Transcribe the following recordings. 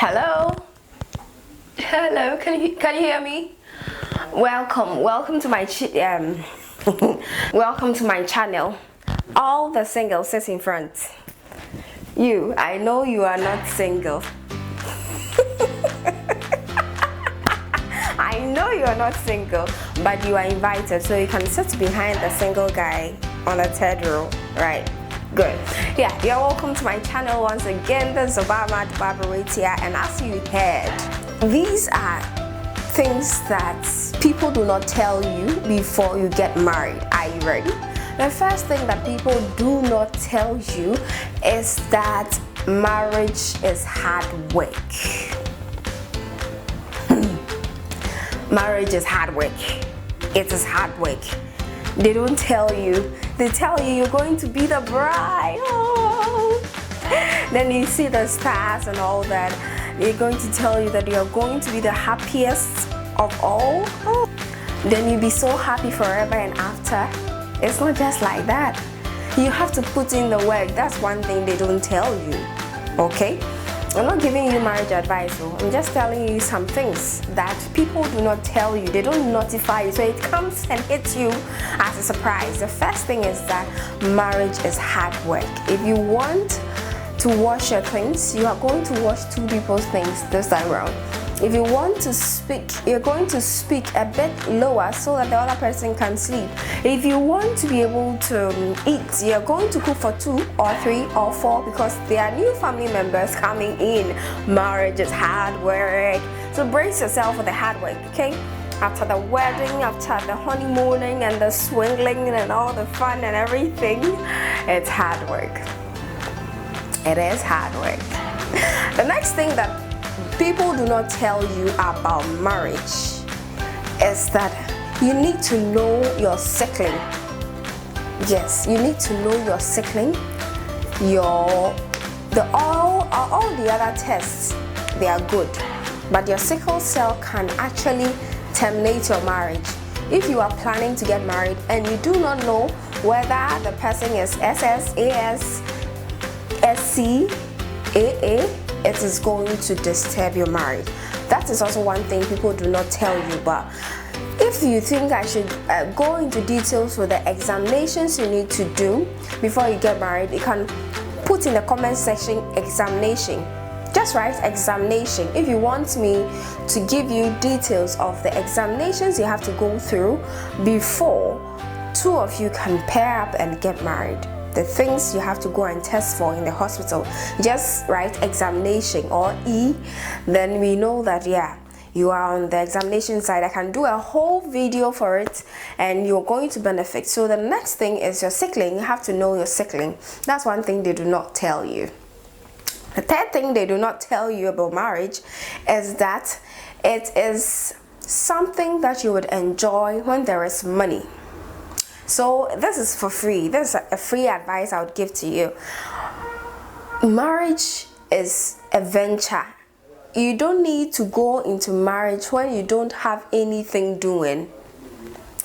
Hello, hello. Can you hear me? Welcome to my welcome to my channel. All the singles sit in front. You, I know you are not single. I know you are not single, but you are invited, so you can sit behind the single guy on the third row, right? Good. Yeah, you're welcome to my channel once again. This is Obama here, and as you heard, these are things that people do not tell you before you get married. Are you ready? The first thing that people do not tell you is that marriage is hard work. Marriage is hard work. It is hard work. They don't tell you. They tell you you're going to be the bride. Oh. Then you see the stars and all that. They're going to tell you that you're going to be the happiest of all. Oh. Then you'll be so happy forever and after. It's not just like that. You have to put in the work. That's one thing they don't tell you. Okay? I'm not giving you marriage advice, though. I'm just telling you some things that people do not tell you. They don't notify you, so it comes and hits you as a surprise. The first thing is that marriage is hard work. If you want to wash your things, you are going to wash two people's things this time around. If you want to speak, you're going to speak a bit lower so that the other person can sleep. If you want to be able to eat, you're going to cook for 2 or 3 or 4 because there are new family members coming in. Marriage is hard work. So brace yourself for the hard work, okay? After the wedding, after the honeymooning and the swingling and all the fun and everything, it's hard work. It is hard work. The next thing that people do not tell you about marriage is that you need to know your cycling. Yes, you need to know your cycling. All the other tests, they are good, but your sickle cell can actually terminate your marriage. If you are planning to get married and you do not know whether the person is SS, AS, SC, AA, it is going to disturb your marriage. That is also one thing people do not tell you. But if you think I should go into details with the examinations you need to do before you get married, you can put in the comment section examination. Just write examination. If you want me to give you details of the examinations you have to go through before two of you can pair up and get married, the things you have to go and test for in the hospital, just write examination or E, then we know that you are on the examination side. I can do a whole video for it and you're going to benefit. So the next thing is your cycling. You have to know your cycling. That's one thing they do not tell you. The third thing they do not tell you about marriage is that it is something that you would enjoy when there is money. So this is for free. This is a free advice I would give to you. Marriage is a venture. You don't need to go into marriage when you don't have anything doing.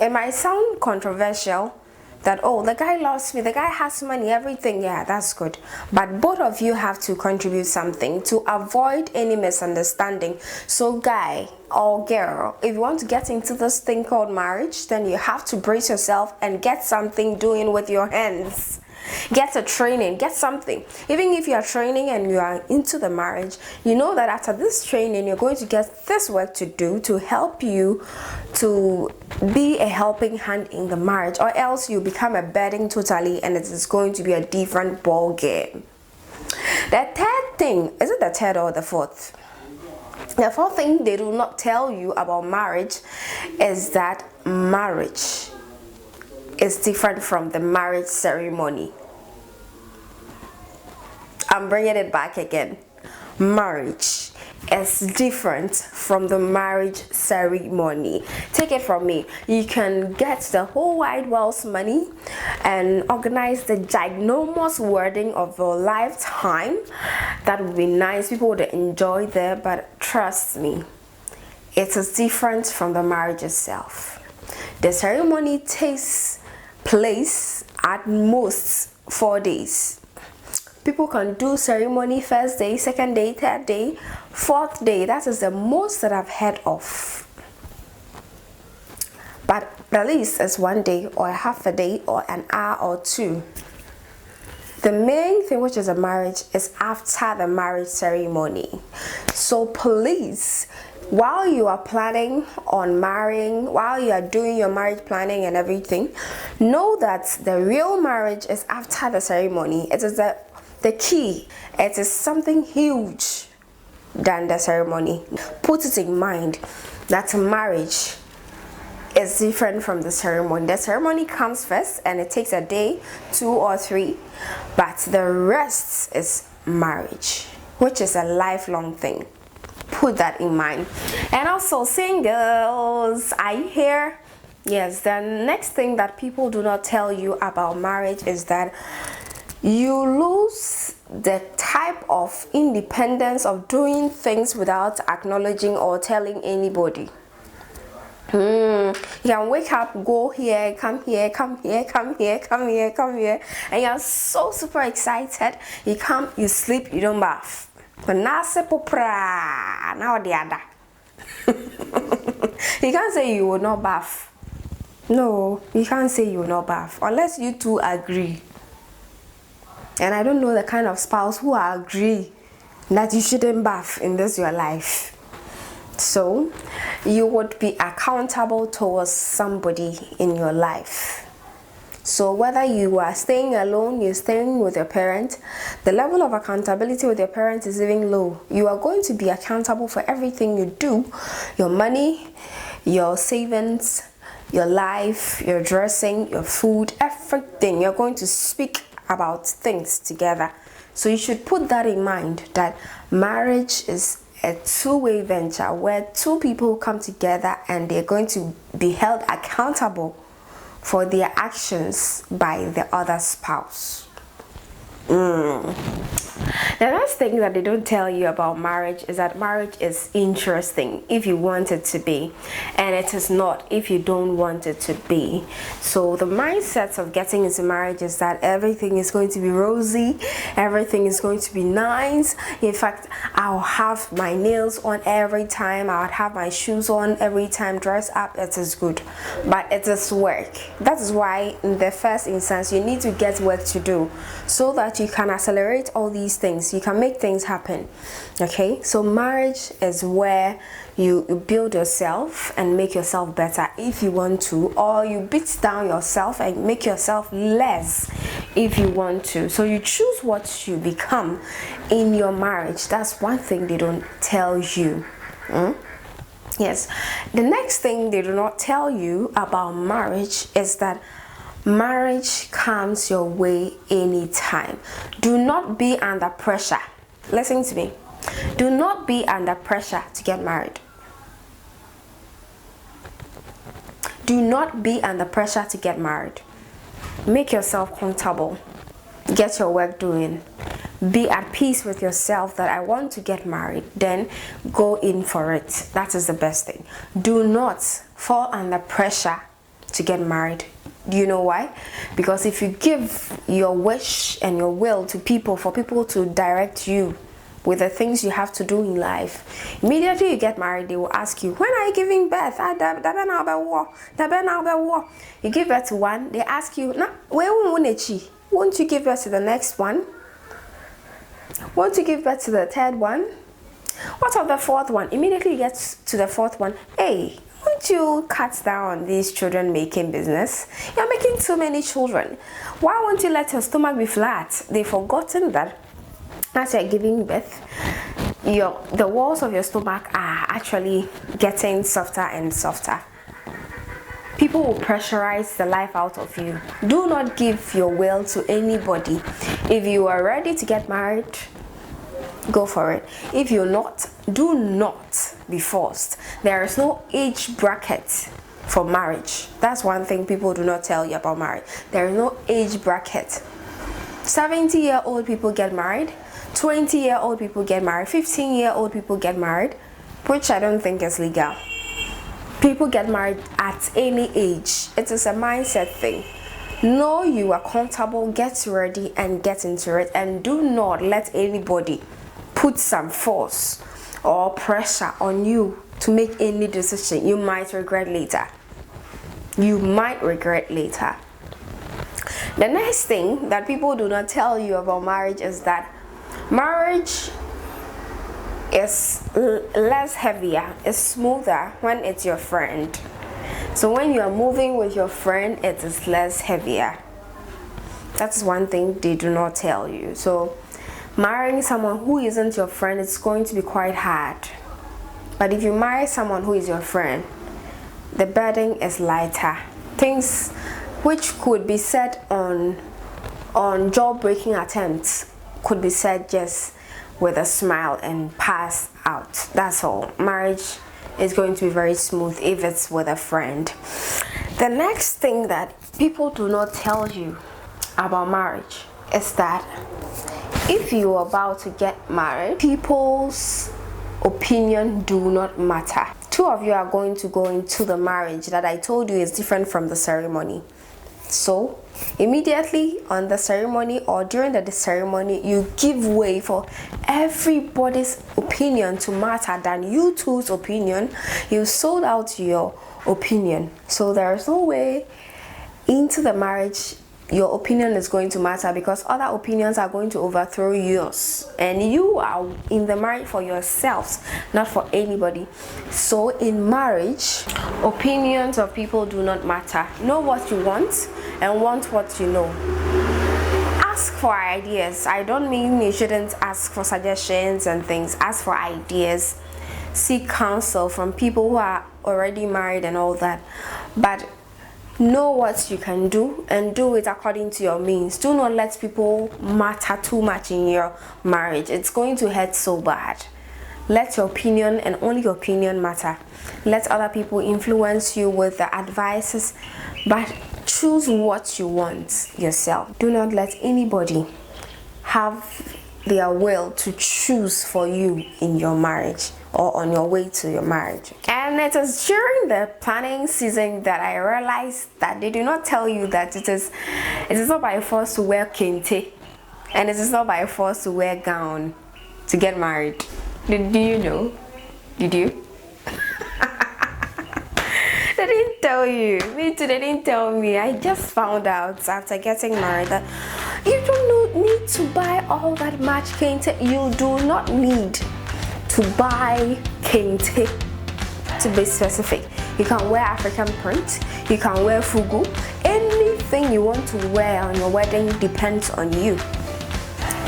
It might sound controversial that, oh, the guy loves me, the guy has money, everything. Yeah, that's good. But both of you have to contribute something to avoid any misunderstanding. So guy or girl, if you want to get into this thing called marriage, then you have to brace yourself and get something doing with your hands. Get a training, get something. Even if you are training and you are into the marriage, you know that after this training you're going to get this work to do to help you to be a helping hand in the marriage, or else you become a burden totally and it is going to be a different ball game. The third thing, is it the third or the fourth? The fourth thing they do not tell you about marriage is that marriage is different from the marriage ceremony. I'm bringing it back again. Marriage is different from the marriage ceremony. Take it from me. You can get the whole wide world's money and organize the ginormous wedding of your lifetime. That would be nice. People would enjoy there, but trust me, it is different from the marriage itself. The ceremony takes place at most 4 days. People can do ceremony first day, second day, third day, fourth day. That is the most that I've heard of. But the least is 1 day or a half a day or an hour or two. The main thing, which is a marriage, is after the marriage ceremony. So please, while you are planning on marrying, while you are doing your marriage planning and everything, know that the real marriage is after the ceremony. It is the key. It is something huge than the ceremony. Put it in mind that marriage is different from the ceremony. The ceremony comes first and it takes a day, 2 or 3, but the rest is marriage, which is a lifelong thing. Put that in mind. And also, singles, I hear, yes, the next thing that people do not tell you about marriage is that you lose the type of independence of doing things without acknowledging or telling anybody. You can wake up, go here, come here, come here, come here, come here, come here, and you're so super excited. You come, you sleep, you don't bath. But now the other. You can't say you will not bath. No, you can't say you will not bath unless you two agree. And I don't know the kind of spouse who agree that you shouldn't bath in this your life. So you would be accountable towards somebody in your life. So whether you are staying alone, you're staying with your parent, the level of accountability with your parent is even low. You are going to be accountable for everything you do, your money, your savings, your life, your dressing, your food, everything. You're going to speak about things together. So you should put that in mind, that marriage is a two-way venture where two people come together and they're going to be held accountable for their actions by the other spouse. The last thing that they don't tell you about marriage is that marriage is interesting if you want it to be, and it is not if you don't want it to be. So the mindset of getting into marriage is that everything is going to be rosy, everything is going to be nice. In fact, I'll have my nails on every time, I'll have my shoes on every time, dress up. It is good, but it is work. That is why in the first instance you need to get work to do, so that you can accelerate all these things, you can make things happen. Okay, so marriage is where you build yourself and make yourself better if you want to, or you beat down yourself and make yourself less if you want to. So you choose what you become in your marriage. That's one thing they don't tell you. Yes, the next thing they do not tell you about marriage is that marriage comes your way anytime. Do not be under pressure. Listen to me. Do not be under pressure to get married. Do not be under pressure to get married. Make yourself comfortable. Get your work doing. Be at peace with yourself that I want to get married. Then go in for it. That is the best thing. Do not fall under pressure to get married. Do you know why? Because if you give your wish and your will to people, for people to direct you with the things you have to do in life, immediately you get married, they will ask you, when are you giving birth? You give birth to one, they ask you, won't you give birth to the next one? Won't you give birth to the third one? What of the fourth one? Immediately you get to the fourth one, hey, won't you cut down on these children making business? You're making so many children. Why won't you let your stomach be flat? They've forgotten that as you're giving birth, the walls of your stomach are actually getting softer and softer. People will pressurize the life out of you. Do not give your will to anybody. If you are ready to get married, go for it. If you're not, do not be forced. There is no age bracket for marriage. That's one thing people do not tell you about marriage. There is no age bracket. 70-year-old people get married, 20-year-old people get married, 15-year-old people get married, which I don't think is legal. People get married at any age. It is a mindset thing. Know you are comfortable, get ready and get into it, and do not let anybody put some force or pressure on you to make any decision you might regret later. You might regret later. The next thing that people do not tell you about marriage is that marriage is less heavier, it's smoother when it's your friend. So when you are moving with your friend, it is less heavier. That's one thing they do not tell you. So marrying someone who isn't your friend, it's going to be quite hard. But if you marry someone who is your friend, the burden is lighter. Things which could be said on jaw-breaking attempts could be said just with a smile and pass out. That's all. Marriage is going to be very smooth if it's with a friend. The next thing that people do not tell you about marriage is that if you're about to get married, people's opinion do not matter. Two of you are going to go into the marriage that I told you is different from the ceremony. So immediately on the ceremony or during the ceremony, you give way for everybody's opinion to matter than you two's opinion. You sold out your opinion. So there is no way into the marriage your opinion is going to matter, because other opinions are going to overthrow yours, and you are in the marriage for yourselves, not for anybody. So in marriage, opinions of people do not matter. Know what you want and want what you know. Ask for ideas. I don't mean you shouldn't ask for suggestions and things. Ask for ideas. Seek counsel from people who are already married and all that. But know what you can do and do it according to your means. Do not let people matter too much in your marriage. It's going to hurt so bad. Let your opinion and only your opinion matter. Let other people influence you with the advices, but choose what you want yourself. Do not let anybody have their will to choose for you in your marriage or on your way to your marriage. And it is during the planning season that I realized that they do not tell you that it is not by force to wear kente, and it is not by force to wear gown to get married. Do you know? Did you? They didn't tell you. Me too, they didn't tell me. I just found out after getting married that you don't need to buy all that much kente. You do not need to buy kente, to be specific. You can wear African print, you can wear fugu. Anything you want to wear on your wedding depends on you.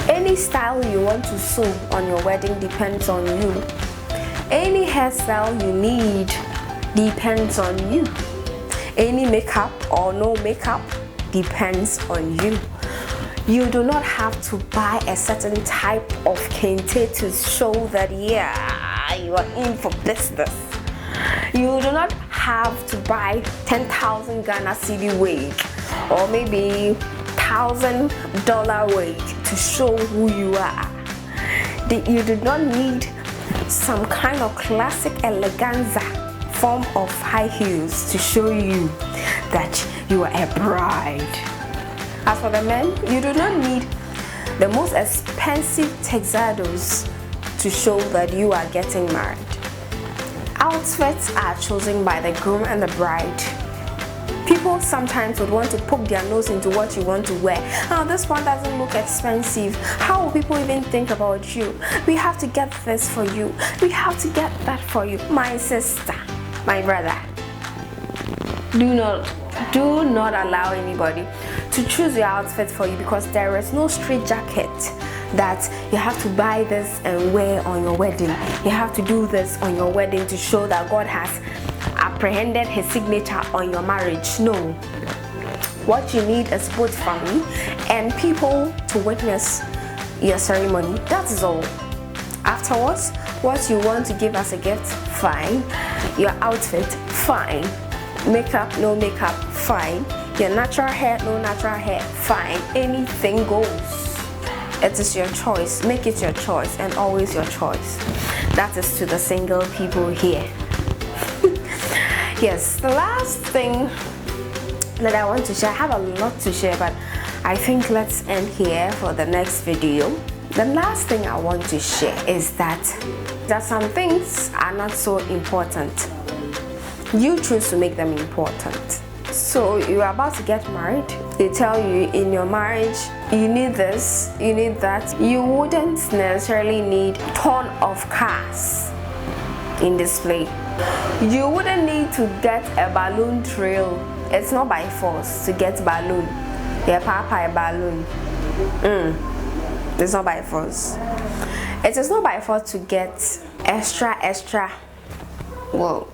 Any style you want to sew on your wedding depends on you. Any hairstyle you need depends on you. Any makeup or no makeup depends on you. You do not have to buy a certain type of kente to show that, yeah, you are in for business. You do not have to buy 10,000 Ghana cedi wig or maybe $1,000 wig to show who you are. You do not need some kind of classic eleganza form of high heels to show you that you are a bride. As for the men, you do not need the most expensive tuxedos to show that you are getting married. Outfits are chosen by the groom and the bride. People sometimes would want to poke their nose into what you want to wear. Oh, this one doesn't look expensive. How will people even think about you? We have to get this for you. We have to get that for you. My sister, my brother, do not allow anybody to choose your outfit for you, because there is no straight jacket that you have to buy this and wear on your wedding. You have to do this on your wedding to show that God has apprehended his signature on your marriage. No. What you need is both family and people to witness your ceremony. That is all. Afterwards, what you want to give as a gift, fine. Your outfit, fine. Makeup, no makeup, fine. Your natural hair, no natural hair, fine. Anything goes. It is your choice. Make it your choice, and always your choice. That is to the single people here. Yes, the last thing that I want to share. I have a lot to share, but I think let's end here for the next video. The last thing I want to share is that some things are not so important. You choose to make them important. So you're about to get married. They tell you in your marriage, you need this, you need that. You wouldn't necessarily need a ton of cars in display. You wouldn't need to get a balloon trail. It's not by force to get balloon. Yeah, papa balloon. It's not by force. It is not by force to get extra. Well,